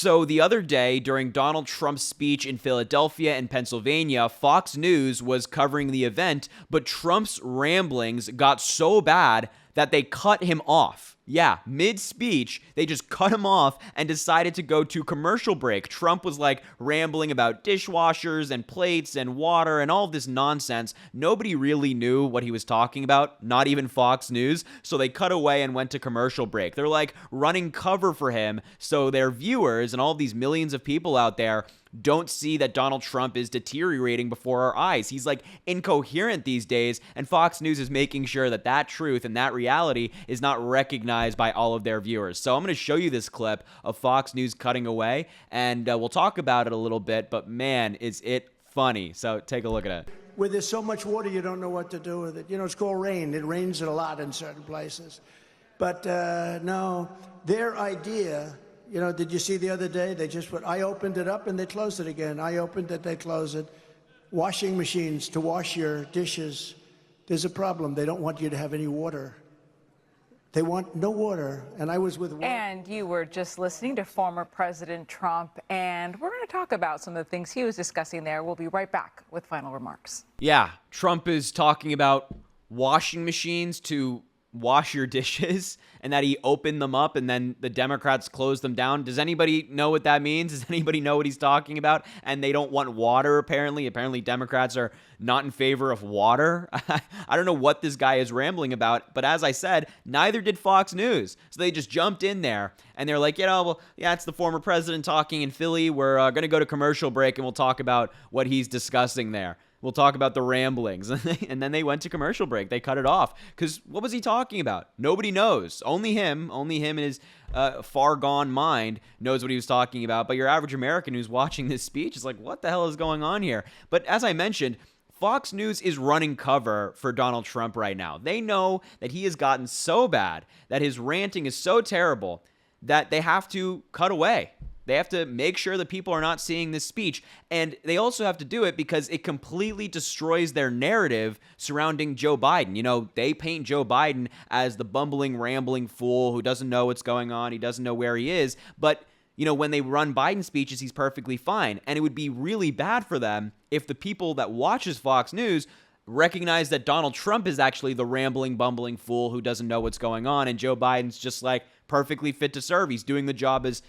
So the other day, during Donald Trump's speech in Philadelphia and Pennsylvania, Fox News was covering the event, but Trump's ramblings got so bad that they cut him off. Yeah, mid-speech, they just cut him off and decided to go to commercial break. Trump was like rambling about dishwashers and plates and water and all this nonsense. Nobody really knew what he was talking about, not even Fox News, so they cut away and went to commercial break. They're like running cover for him so their viewers and all these millions of people out there don't see that Donald Trump is deteriorating before our eyes. He's like incoherent these days, and Fox News is making sure that that truth and that reality is not recognized by all of their viewers. So I'm going to show you this clip of Fox News cutting away, and we'll talk about it a little bit, but man, is it funny. So take a look at it. Where there's so much water, you don't know what to do with it. You know, it's called rain. It rains a lot in certain places. But no, their idea... You know, did you see the other day? They just put, I opened it up and they closed it again. I opened it, they closed it. Washing machines to wash your dishes. There's a problem. They don't want you to have any water. They want no water. And I was with... And you were just listening to former President Trump, and we're going to talk about some of the things he was discussing there. We'll be right back with final remarks. Yeah, Trump is talking about washing machines to wash your dishes, and that he opened them up and then the Democrats closed them down. Does anybody know what that means? Does anybody know what he's talking about? And they don't want water, apparently. Apparently Democrats are not in favor of water. I don't know what this guy is rambling about, but as I said, neither did Fox News. So they just jumped in there and they're like, well, yeah, it's the former president talking in Philly. We're going to go to commercial break and we'll talk about what he's discussing there. We'll talk about the ramblings. And then they went to commercial break. They cut it off. Because what was he talking about? Nobody knows. Only him in his far gone mind knows what he was talking about. But your average American who's watching this speech is like, what the hell is going on here? But as I mentioned, Fox News is running cover for Donald Trump right now. They know that he has gotten so bad, that his ranting is so terrible, that they have to cut away. They have to make sure that people are not seeing this speech. And they also have to do it because it completely destroys their narrative surrounding Joe Biden. You know, they paint Joe Biden as the bumbling, rambling fool who doesn't know what's going on. He doesn't know where he is. But, you know, when they run Biden speeches, he's perfectly fine. And it would be really bad for them if the people that watches Fox News recognize that Donald Trump is actually the rambling, bumbling fool who doesn't know what's going on, and Joe Biden's just like perfectly fit to serve. He's doing the job as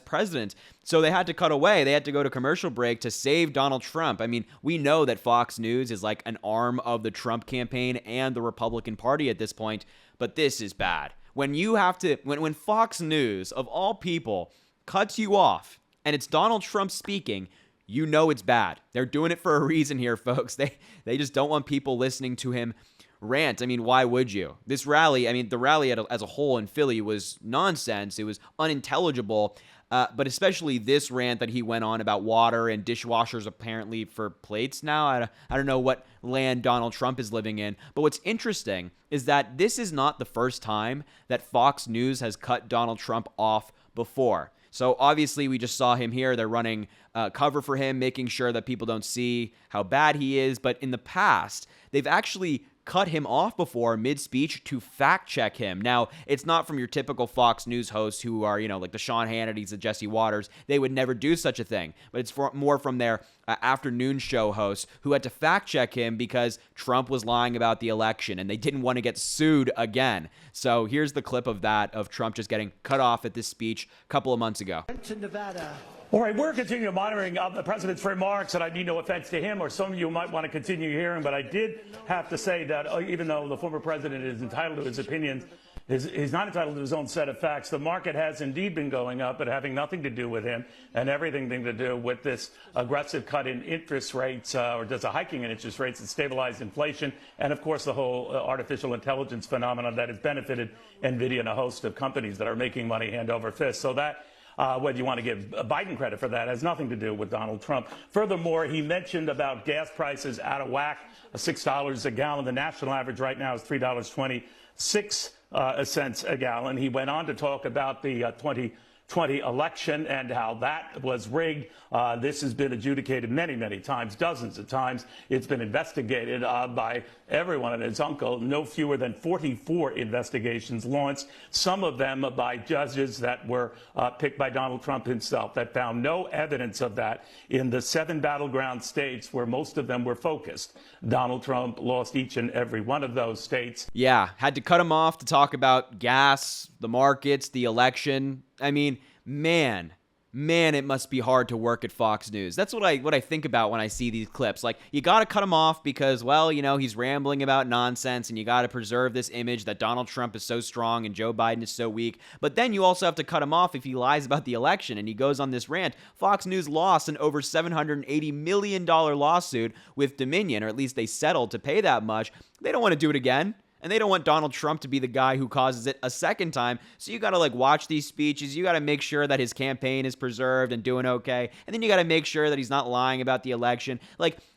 president. So they had to cut away. They had to go to commercial break to save Donald Trump. I mean, we know that Fox News is like an arm of the Trump campaign and the Republican Party at this point, but this is bad. When you have to, when Fox News, of all people, cuts you off, and it's Donald Trump speaking, you know it's bad. They're doing it for a reason here, folks. They just don't want people listening to him rant. I mean, why would you? This rally, I mean, the rally as a whole in Philly was nonsense. It was unintelligible, but especially this rant that he went on about water and dishwashers apparently for plates now. I don't know what land Donald Trump is living in, but what's interesting is that this is not the first time that Fox News has cut Donald Trump off before. So obviously we just saw him here. They're running cover for him, making sure that people don't see how bad he is. But in the past, they've actually cut him off before mid-speech to fact-check him. Now, it's not from your typical Fox News hosts who are, you know, like the Sean Hannitys, the Jesse Waters. They would never do such a thing. But it's more from their afternoon show hosts who had to fact-check him because Trump was lying about the election and they didn't want to get sued again. So here's the clip of that, of Trump just getting cut off at this speech a couple of months ago. To Nevada. All right, we're continuing monitoring the president's remarks, and I mean no offense to him or some of you might want to continue hearing, but I did have to say that even though the former president is entitled to his opinions, he's not entitled to his own set of facts. The market has indeed been going up, but having nothing to do with him and everything to do with this aggressive cut in interest rates, or does a hiking in interest rates that stabilized inflation, and of course the whole artificial intelligence phenomenon that has benefited NVIDIA and a host of companies that are making money hand over fist. So that whether you want to give Biden credit for that, has nothing to do with Donald Trump. Furthermore, he mentioned about gas prices out of whack, $6 a gallon. The national average right now is $3.26 a gallon. He went on to talk about the 2020 election and how that was rigged. This has been adjudicated many, many times, dozens of times. It's been investigated by everyone and his uncle. No fewer than 44 investigations launched, some of them by judges that were picked by Donald Trump himself, that found no evidence of that in the 7 battleground states where most of them were focused. Donald Trump lost each and every one of those states. Yeah, had to cut him off to talk about gas, the markets, the election. I mean, man, it must be hard to work at Fox News. That's what I think about when I see these clips. Like, you got to cut him off because, well, you know, he's rambling about nonsense, and you got to preserve this image that Donald Trump is so strong and Joe Biden is so weak. But then you also have to cut him off if he lies about the election and he goes on this rant. Fox News lost an over $780 million lawsuit with Dominion, or at least they settled to pay that much. They don't want to do it again. And they don't want Donald Trump to be the guy who causes it a second time. So you got to watch these speeches. You got to make sure that his campaign is preserved and doing okay. And then you got to make sure that he's not lying about the election.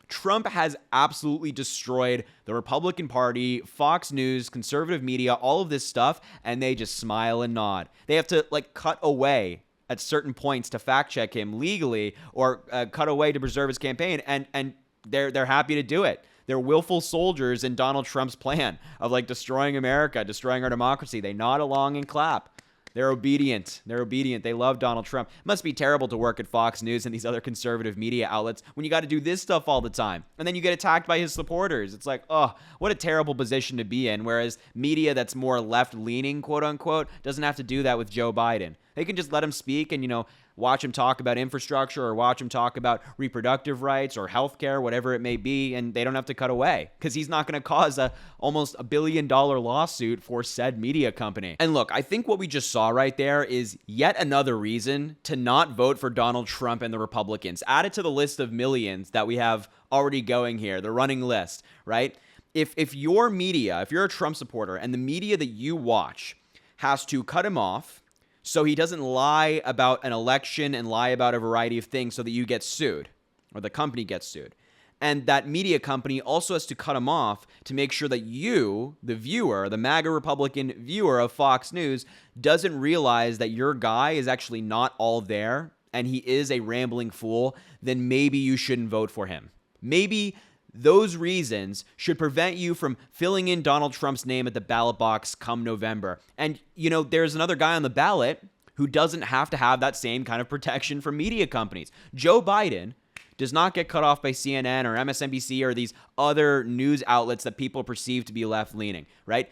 Trump has absolutely destroyed the Republican Party, Fox News, conservative media, all of this stuff. And they just smile and nod. They have to cut away at certain points to fact check him legally or cut away to preserve his campaign. And they're happy to do it. They're willful soldiers in Donald Trump's plan of destroying America, destroying our democracy. They nod along and clap. They're obedient. They love Donald Trump. It must be terrible to work at Fox News and these other conservative media outlets when you got to do this stuff all the time. And then you get attacked by his supporters. It's oh, what a terrible position to be in. Whereas media that's more left-leaning, quote unquote, doesn't have to do that with Joe Biden. They can just let him speak and, watch him talk about infrastructure or watch him talk about reproductive rights or healthcare, whatever it may be, and they don't have to cut away because he's not going to cause almost $1 billion lawsuit for said media company. And look, I think what we just saw right there is yet another reason to not vote for Donald Trump and the Republicans. Add it to the list of millions that we have already going here, the running list, right? If your media, if you're a Trump supporter and the media that you watch has to cut him off so he doesn't lie about an election and lie about a variety of things so that you get sued or the company gets sued. And that media company also has to cut him off to make sure that you, the viewer, the MAGA Republican viewer of Fox News, doesn't realize that your guy is actually not all there and he is a rambling fool, then maybe you shouldn't vote for him. Maybe those reasons should prevent you from filling in Donald Trump's name at the ballot box come November. And, there's another guy on the ballot who doesn't have to have that same kind of protection from media companies. Joe Biden does not get cut off by CNN or MSNBC or these other news outlets that people perceive to be left-leaning, right?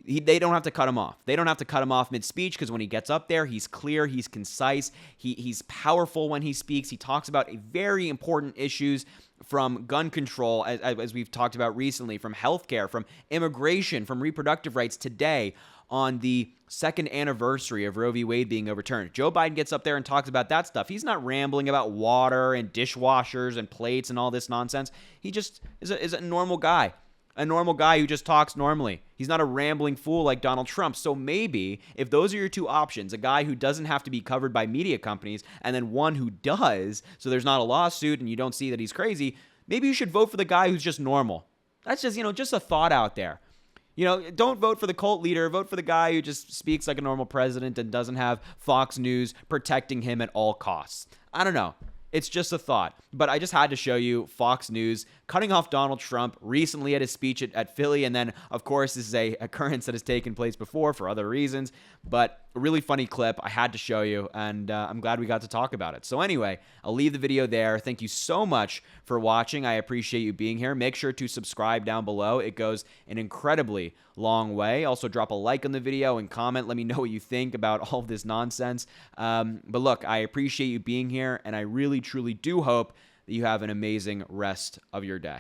They don't have to cut him off. They don't have to cut him off mid-speech because when he gets up there, he's clear, he's concise, he's powerful when he speaks. He talks about very important issues from gun control, as we've talked about recently, from healthcare, from immigration, from reproductive rights. Today, on the second anniversary of Roe v. Wade being overturned, Joe Biden gets up there and talks about that stuff. He's not rambling about water and dishwashers and plates and all this nonsense. He just is a normal guy. A normal guy who just talks normally. He's not a rambling fool like Donald Trump. So maybe if those are your two options, a guy who doesn't have to be covered by media companies and then one who does, so there's not a lawsuit and you don't see that he's crazy, maybe you should vote for the guy who's just normal. That's just, just a thought out there. Don't vote for the cult leader. Vote for the guy who just speaks like a normal president and doesn't have Fox News protecting him at all costs. I don't know. It's just a thought. But I just had to show you Fox News cutting off Donald Trump recently at his speech at Philly. And then, of course, this is a occurrence that has taken place before for other reasons. But a really funny clip I had to show you. And I'm glad we got to talk about it. So anyway, I'll leave the video there. Thank you so much for watching. I appreciate you being here. Make sure to subscribe down below. It goes an incredibly long way. Also, drop a like on the video and comment. Let me know what you think about all of this nonsense. But look, I appreciate you being here. And I really, truly do hope that you have an amazing rest of your day.